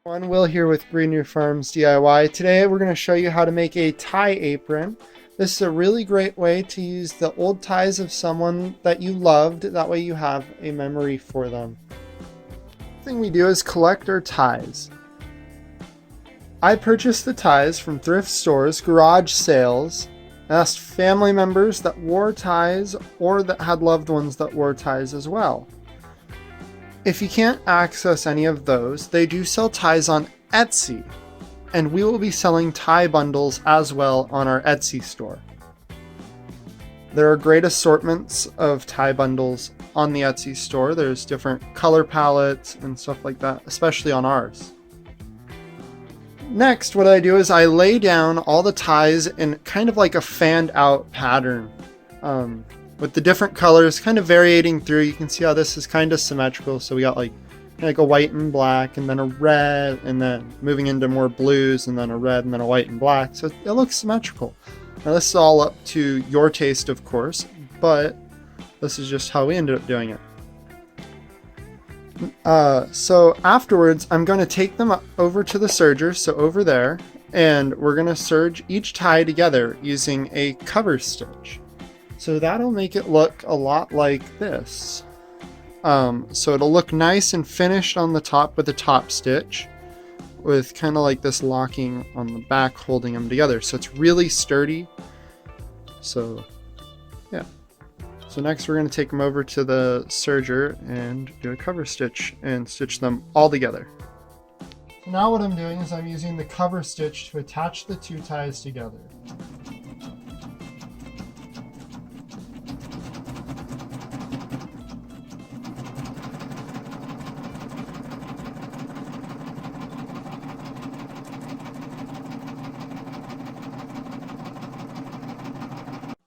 Will here with Greener Farms DIY. Today we're going to show you how to make a tie apron. This is a really great way to use the old ties of someone that you loved. That way you have a memory for them. The thing we do is collect our ties. I purchased the ties from thrift stores, garage sales, asked family members that wore ties or that had loved ones that wore ties as well. If you can't access any of those, they do sell ties on Etsy, and we will be selling tie bundles as well on our Etsy store. There are great assortments of tie bundles on the Etsy store. There's different color palettes and stuff like that, especially on ours. Next, what I do is I lay down all the ties in kind of like a fanned out pattern. With the different colors kind of variating through. You can see how this is kind of symmetrical. So we got like a white and black, and then a red, and then moving into more blues, and then a red, and then a white and black. So it looks symmetrical. Now this is all up to your taste, of course, but this is just how we ended up doing it. So afterwards, I'm going to take them over to the serger, so over there, and we're going to serge each tie together using a cover stitch. So that'll make it look a lot like this. So it'll look nice and finished on the top with a top stitch, with kind of like this locking on the back holding them together. So it's really sturdy. So yeah. So next we're going to take them over to the serger and do a cover stitch and stitch them all together. Now what I'm doing is I'm using the cover stitch to attach the two ties together.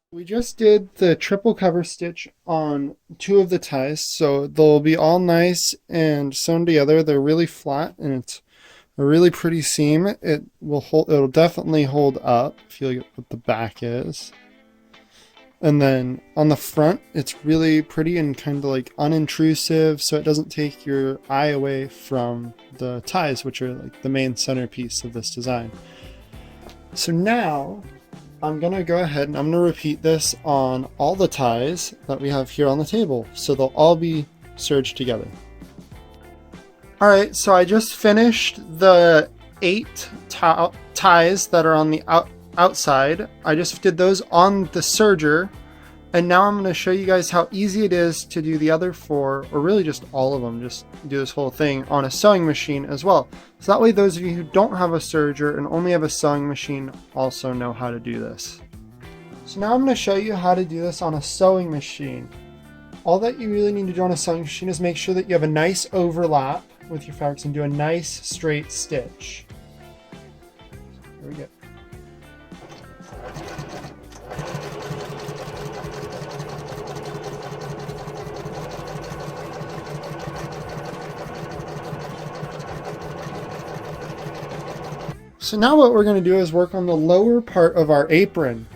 We just did the triple cover stitch on two of the ties, so they'll be all nice and sewn together. They're really flat, and it's a really pretty seam. It'll definitely hold up if you look at what the back is. And then on the front, it's really pretty and kind of like unintrusive, so it doesn't take your eye away from the ties, which are like the main centerpiece of this design. So now I'm going to go ahead and I'm going to repeat this on all the ties that we have here on the table, so they'll all be serged together. Alright, so I just finished the 8 ties that are on the outside. I just did those on the serger, and now I'm going to show you guys how easy it is to do the other 4, or really just all of them, just do this whole thing on a sewing machine as well. So that way those of you who don't have a serger and only have a sewing machine also know how to do this. So now I'm going to show you how to do this on a sewing machine. All that you really need to do on a sewing machine is make sure that you have a nice overlap with your fabrics and do a nice straight stitch. Here we go. So now what we're going to do is work on the lower part of our apron.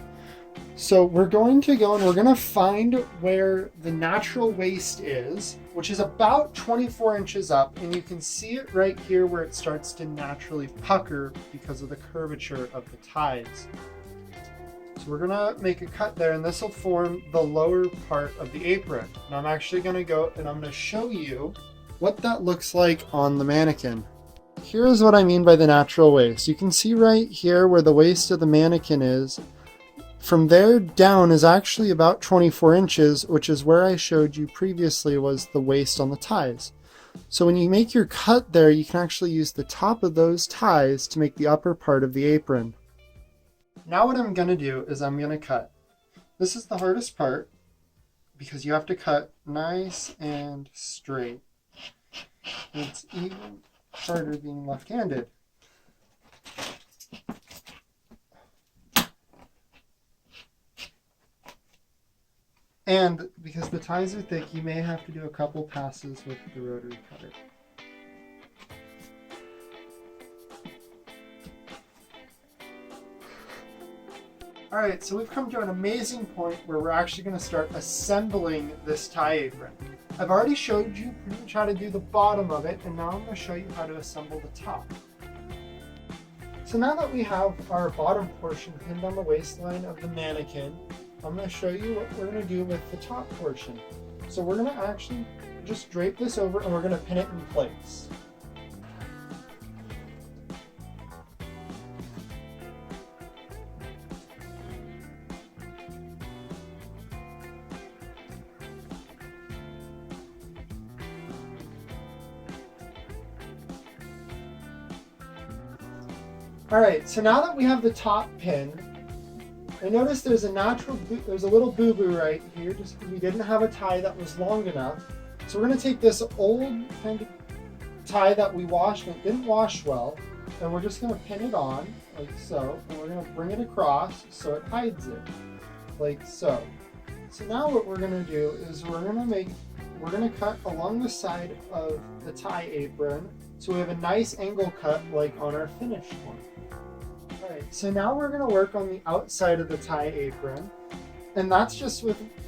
So we're going to go and we're going to find where the natural waist is, which is about 24 inches up, and you can see it right here where it starts to naturally pucker because of the curvature of the ties. So we're going to make a cut there, and this will form the lower part of the apron. And I'm actually going to go and I'm going to show you what that looks like on the mannequin. Here's what I mean by the natural waist. You can see right here where the waist of the mannequin is. From there down is actually about 24 inches, which is where I showed you previously was the waist on the ties. So when you make your cut there, you can actually use the top of those ties to make the upper part of the apron. Now what I'm going to do is I'm going to cut. This is the hardest part because you have to cut nice and straight. It's even harder being left-handed. And because the ties are thick, you may have to do a couple passes with the rotary cutter. Alright, so we've come to an amazing point where we're actually going to start assembling this tie apron. I've already showed you pretty much how to do the bottom of it, and now I'm going to show you how to assemble the top. So now that we have our bottom portion pinned on the waistline of the mannequin, I'm going to show you what we're going to do with the top portion. So we're going to actually just drape this over and we're going to pin it in place. Alright, so now that we have the top pin, I noticed there's a little boo-boo right here just because we didn't have a tie that was long enough. So we're going to take this old kind of tie that we washed and it didn't wash well, and we're just going to pin it on like so, and we're going to bring it across so it hides it, like so. So now what we're going to do is we're going to cut along the side of the tie apron so we have a nice angle cut like on our finished one. Alright, so now we're going to work on the outside of the tie apron, and that's just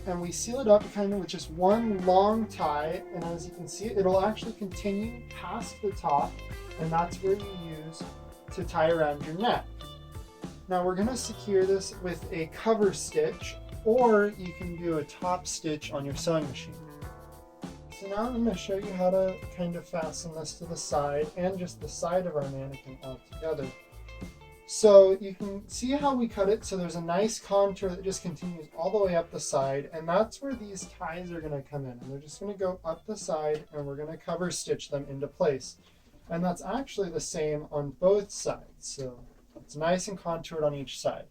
and we seal it up kind of with just one long tie, and as you can see, it'll actually continue past the top, and that's where you use to tie around your neck. Now we're going to secure this with a cover stitch, or you can do a top stitch on your sewing machine. So now I'm going to show you how to kind of fasten this to the side and just the side of our mannequin all together. So you can see how we cut it, so there's a nice contour that just continues all the way up the side, and that's where these ties are going to come in. And they're just going to go up the side, and we're going to cover stitch them into place. And that's actually the same on both sides, so it's nice and contoured on each side.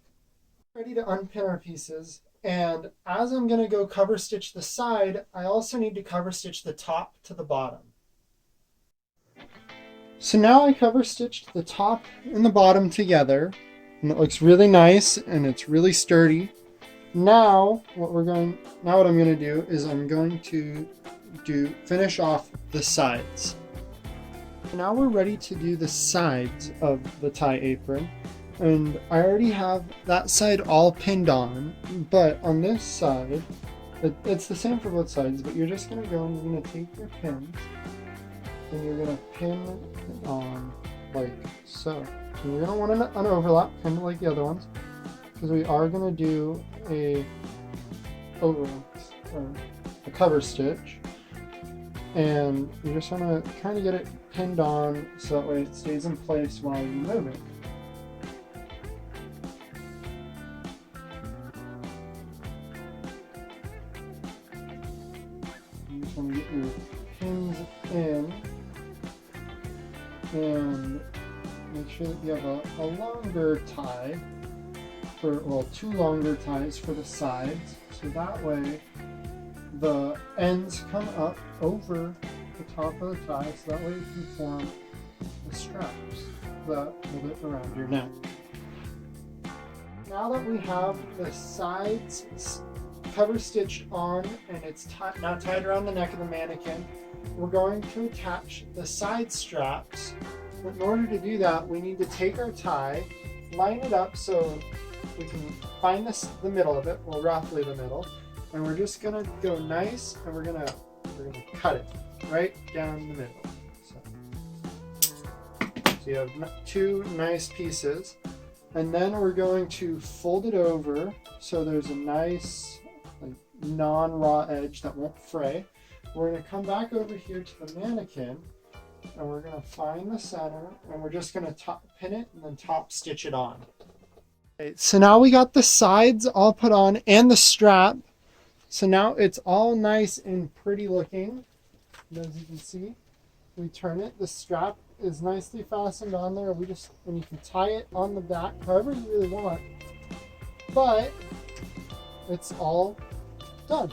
Ready to unpin our pieces, and as I'm going to go cover stitch the side, I also need to cover stitch the top to the bottom. So now I cover stitched the top and the bottom together, and it looks really nice and it's really sturdy. Now what I'm going to do is I'm going to finish off the sides. Now we're ready to do the sides of the tie apron, and I already have that side all pinned on, but on this side, it's the same for both sides, but you're just going to go and you're going to take your pins and you're going to pin it on like so. And you're going to want an overlap, kind of like the other ones, because we are going to do a cover stitch, and you just want to kind of get it pinned on so that way it stays in place while you move it. You just want to get your pins in and make sure that you have a longer tie, two longer ties for the sides, so that way the ends come up over the top of the tie, so that way you can form the straps that hold it around your neck. Now that we have the sides cover stitched on and it's now tied around the neck of the mannequin, we're going to attach the side straps. But in order to do that, we need to take our tie, line it up so we can find the middle of it, well, roughly the middle, and we're just gonna go nice, and we're gonna cut it right down the middle. So you have two nice pieces, and then we're going to fold it over so there's a nice non-raw edge that won't fray. We're going to come back over here to the mannequin, and we're going to find the center, and we're just going to pin it and then top stitch it on. Okay, so now we got the sides all put on and the strap. So now it's all nice and pretty looking. And as you can see, we turn it, the strap is nicely fastened on there. And you can tie it on the back however you really want. But it's all done.